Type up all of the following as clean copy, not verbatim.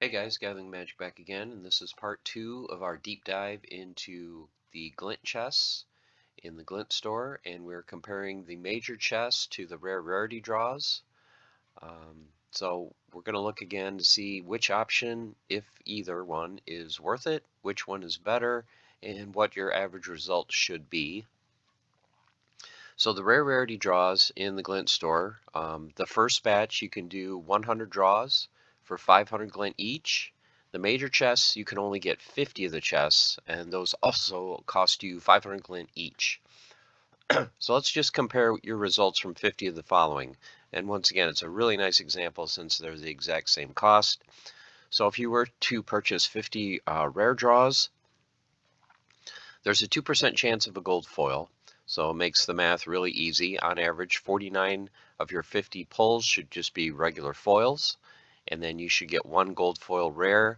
Hey guys, Gathering Magic back again, and this is part 2 of our deep dive into the glint chests in the glint store, and we're comparing the major chests to the rarity draws. So we're going to look again to see which option, if either one, is worth it, which one is better, and what your average result should be. So the rarity draws in the glint store, the first batch you can do 100 draws for 500 glint each. The major chests, you can only get 50 of the chests, and those also cost you 500 glint each. So let's just compare your results from 50 of the following. And once again, it's a really nice example since they're the exact same cost. So if you were to purchase 50 rare draws, there's a 2% chance of a gold foil. So it makes the math really easy. On average, 49 of your 50 pulls should just be regular foils, and then you should get one gold foil rare.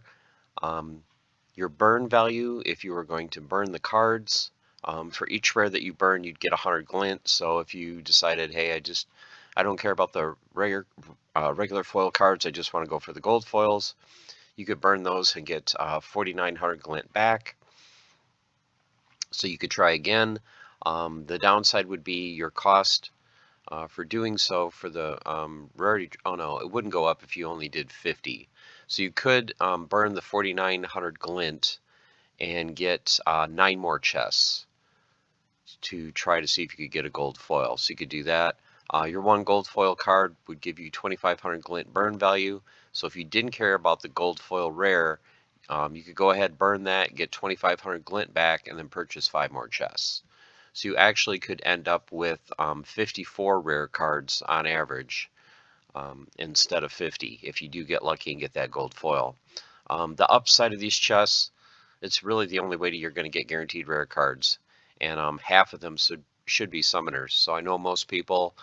Your burn value, if you were going to burn the cards, for each rare that you burn, you'd get 100 glint. So if you decided, hey, I don't care about the regular foil cards, I just want to go for the gold foils, you could burn those and get 4,900 glint back. So you could try again. The downside would be your cost for doing so for the rarity. Oh no, it wouldn't go up if you only did 50. So you could burn the 4,900 glint and get 9 more chests to try to see if you could get a gold foil. So you could do that. Your one gold foil card would give you 2,500 glint burn value. So if you didn't care about the gold foil rare, you could go ahead, burn that, get 2,500 glint back, and then purchase 5 more chests. So you actually could end up with 54 rare cards on average instead of 50 if you do get lucky and get that gold foil. The upside of these chests, it's really the only way you're going to get guaranteed rare cards, and half of them should be summoners. So I know most people,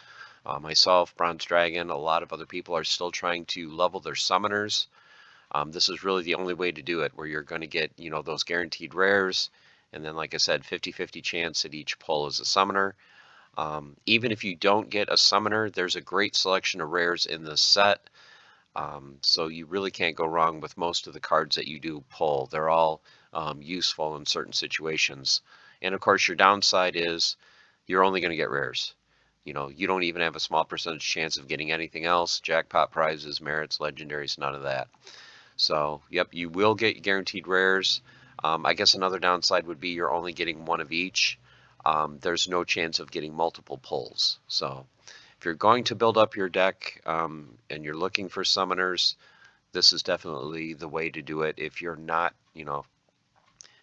myself, Bronze Dragon, a lot of other people are still trying to level their summoners. This is really the only way to do it, where you're going to get, those guaranteed rares, and then, like I said, 50-50 chance at each pull as a summoner. Even if you don't get a summoner, there's a great selection of rares in this set. So you really can't go wrong with most of the cards that you do pull. They're all useful in certain situations. And of course, your downside is you're only going to get rares. You don't even have a small percentage chance of getting anything else. Jackpot prizes, merits, legendaries, none of that. So, yep, you will get guaranteed rares. I guess another downside would be you're only getting one of each. There's no chance of getting multiple pulls. So, if you're going to build up your deck and you're looking for summoners, this is definitely the way to do it. If you're not,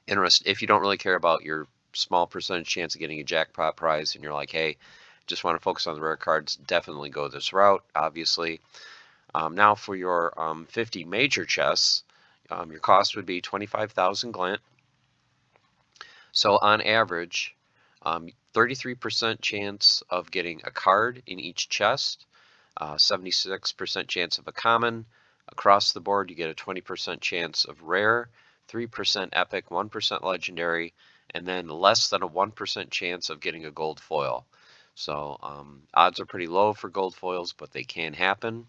interested, if you don't really care about your small percentage chance of getting a jackpot prize and you're like, hey, just want to focus on the rare cards, definitely go this route, obviously. Now for your 50 major chests, your cost would be 25,000 glint. So on average, 33% chance of getting a card in each chest, 76% chance of a common. Across the board, you get a 20% chance of rare, 3% epic, 1% legendary, and then less than a 1% chance of getting a gold foil. So odds are pretty low for gold foils, but they can happen.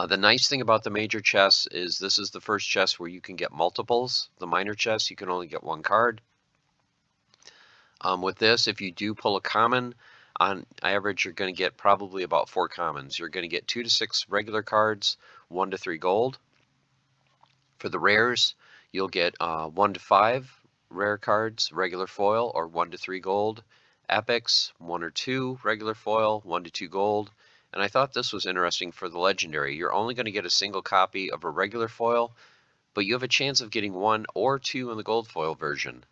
The nice thing about the major chests is this is the first chest where you can get multiples. The minor chests, you can only get one card. With this, if you do pull a common, on average, you're going to get probably about 4 commons. You're going to get 2 to 6 regular cards, 1 to 3 gold. For the rares, you'll get 1 to 5 rare cards, regular foil, or 1 to 3 gold. Epics, 1 or 2 regular foil, 1 to 2 gold. And I thought this was interesting for the legendary. You're only going to get a single copy of a regular foil, but you have a chance of getting 1 or 2 in the gold foil version.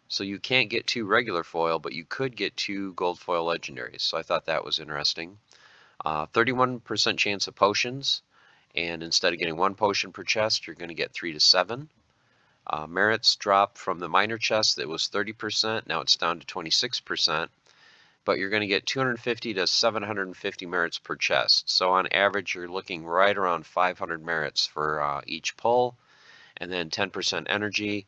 So you can't get 2 regular foil, but you could get 2 gold foil legendaries. So I thought that was interesting. 31% chance of potions, and instead of getting 1 potion per chest, you're going to get 3 to 7. Merits drop from the minor chest that was 30%, now it's down to 26%. But you're going to get 250 to 750 merits per chest. So on average, you're looking right around 500 merits for each pull, and then 10% energy.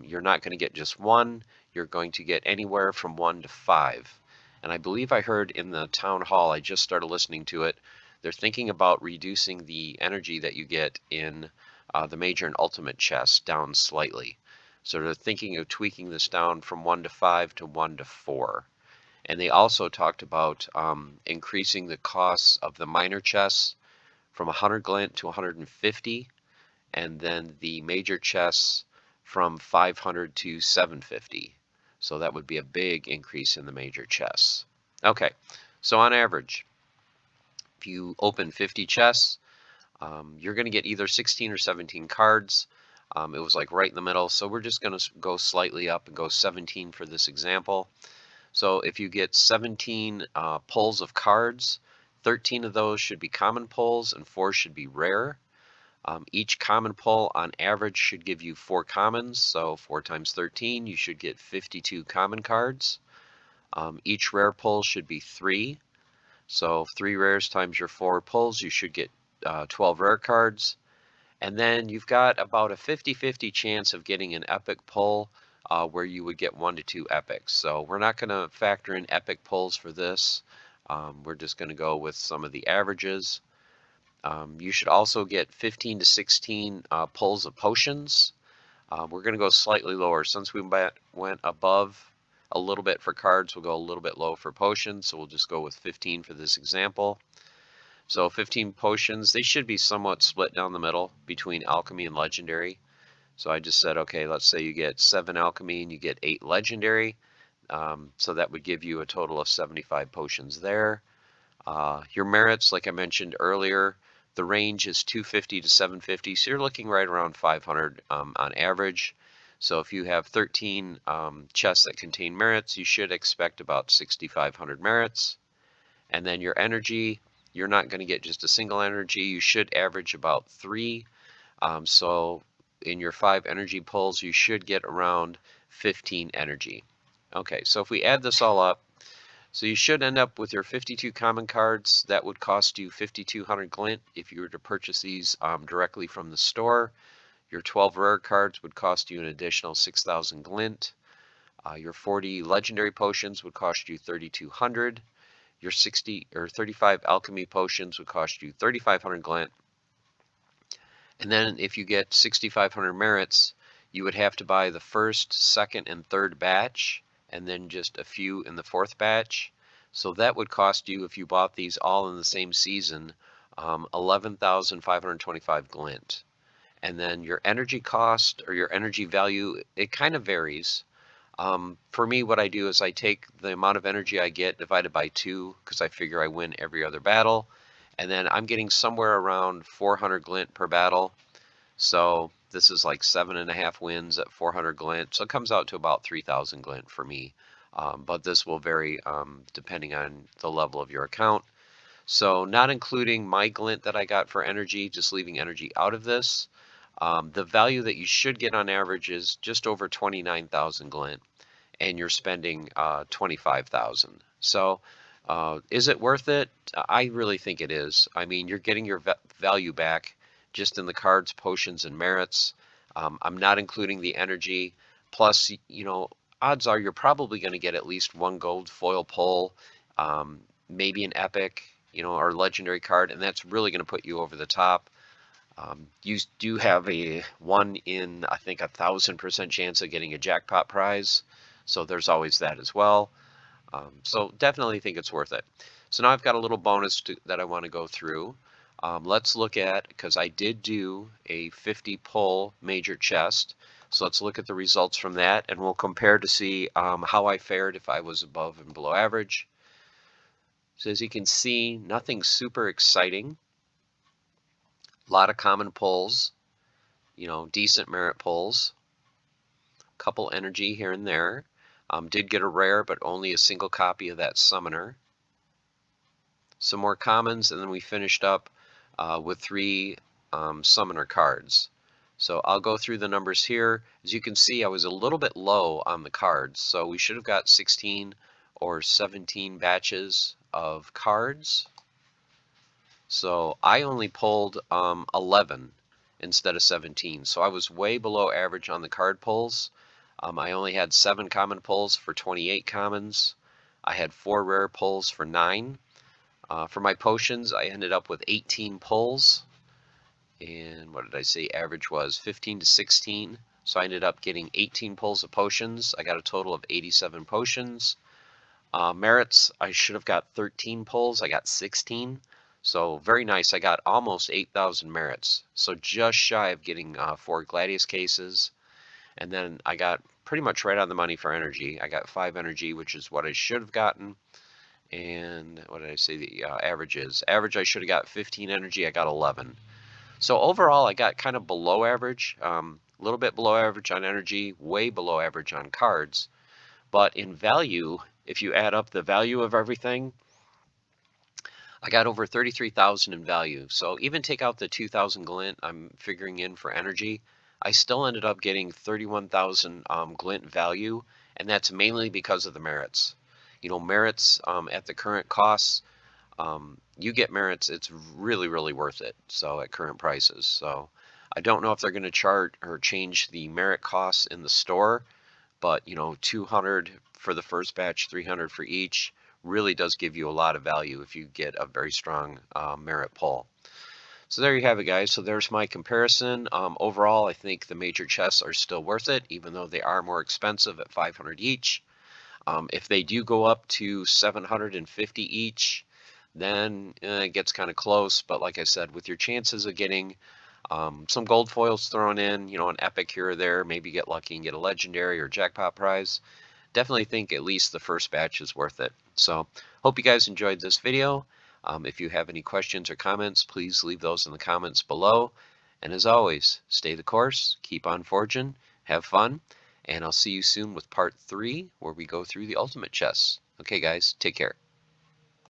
You're not going to get just 1. You're going to get anywhere from 1 to 5. And I believe I heard in the town hall, I just started listening to it, they're thinking about reducing the energy that you get in the major and ultimate chests down slightly. So they're thinking of tweaking this down from 1 to 5 to 1 to 4. And they also talked about increasing the costs of the minor chests from 100 glint to 150, and then the major chests from 500 to 750. So that would be a big increase in the major chests. Okay, so on average, if you open 50 chests, you're going to get either 16 or 17 cards. It was like right in the middle, so we're just going to go slightly up and go 17 for this example. So if you get 17 pulls of cards, 13 of those should be common pulls and 4 should be rare. Each common pull on average should give you 4 commons, so 4 times 13, you should get 52 common cards. Each rare pull should be 3, so 3 rares times your 4 pulls, you should get 12 rare cards. And then you've got about a 50-50 chance of getting an epic pull where you would get 1 to 2 epics. So we're not going to factor in epic pulls for this. We're just going to go with some of the averages. You should also get 15 to 16 pulls of potions. We're going to go slightly lower. Since we went above a little bit for cards, we'll go a little bit low for potions. So we'll just go with 15 for this example. So 15 potions, they should be somewhat split down the middle between alchemy and legendary. So I just said, okay, let's say you get 7 alchemy and you get 8 legendary. So that would give you a total of 75 potions there. Your merits, like I mentioned earlier, the range is 250 to 750. So you're looking right around 500 on average. So if you have 13 chests that contain merits, you should expect about 6,500 merits. And then your energy, you're not going to get just a single energy. You should average about 3. So in your 5 energy pulls, you should get around 15 energy. Okay, so if we add this all up, so you should end up with your 52 common cards. That would cost you 5,200 glint if you were to purchase these directly from the store. Your 12 rare cards would cost you an additional 6,000 glint. Your 40 legendary potions would cost you 3,200. Your 60 or 35 alchemy potions would cost you 3,500 glint. And then if you get 6,500 merits, you would have to buy the first, second, and third batch, and then just a few in the 4th batch. So that would cost you, if you bought these all in the same season, 11,525 glint. And then your energy cost or your energy value, it kind of varies. For me, what I do is I take the amount of energy I get divided by 2, because I figure I win every other battle. And then I'm getting somewhere around 400 glint per battle. So this is like 7.5 wins at 400 glint. So it comes out to about 3,000 glint for me. But this will vary depending on the level of your account. So not including my glint that I got for energy, just leaving energy out of this. The value that you should get on average is just over 29,000 glint, and you're spending 25,000. So is it worth it? I really think it is. I mean, you're getting your value back just in the cards, potions, and merits. I'm not including the energy. Plus, you know, odds are you're probably going to get at least 1 gold foil pull, maybe an epic, you know, or legendary card, and that's really going to put you over the top. You do have a 1 in, I think, 1,000% chance of getting a jackpot prize. So there's always that as well. So definitely think it's worth it. So now I've got a little bonus that I want to go through. Let's look at, because I did do a 50 pull major chest. So let's look at the results from that, and we'll compare to see how I fared if I was above and below average. So as you can see, nothing super exciting. A lot of common pulls, you know, decent merit pulls, couple energy here and there. Did get a rare, but only a single copy of that summoner. Some more commons, and then we finished up with 3 summoner cards. So I'll go through the numbers here. As you can see, I was a little bit low on the cards, so we should have got 16 or 17 batches of cards. So I only pulled 11 instead of 17. So I was way below average on the card pulls. I only had 7 common pulls for 28 commons. I had 4 rare pulls for 9. For my potions, I ended up with 18 pulls, and what did I say? Average was 15 to 16. So I ended up getting 18 pulls of potions. I got a total of 87 potions. Merits, I should have got 13 pulls. I got 16. So very nice. I got almost 8,000 merits. So just shy of getting 4 Gladius cases. And then I got pretty much right on the money for energy. I got 5 energy, which is what I should have gotten. And what did I say the average is? Average, I should have got 15 energy. I got 11. So overall, I got kind of below average, a little bit below average on energy, way below average on cards. But in value, if you add up the value of everything, I got over 33,000 in value. So even take out the 2,000 glint I'm figuring in for energy, I still ended up getting 31,000 glint value, and that's mainly because of the merits. You know, merits at the current costs, you get merits, it's really, really worth it. So at current prices. So I don't know if they're going to chart or change the merit costs in the store, but you know, 200 for the first batch, 300 for each really does give you a lot of value if you get a very strong merit pull. So there you have it, guys. So there's my comparison. Overall, I think the major chests are still worth it, even though they are more expensive at 500 each. If they do go up to 750 each, then it gets kind of close. But like I said, with your chances of getting some gold foils thrown in, you know, an epic here or there, maybe get lucky and get a legendary or jackpot prize, definitely think at least the first batch is worth it. So hope you guys enjoyed this video. If you have any questions or comments, please leave those in the comments below. And as always, stay the course, keep on forging, have fun, and I'll see you soon with part 3 where we go through the ultimate chests. Okay guys, take care.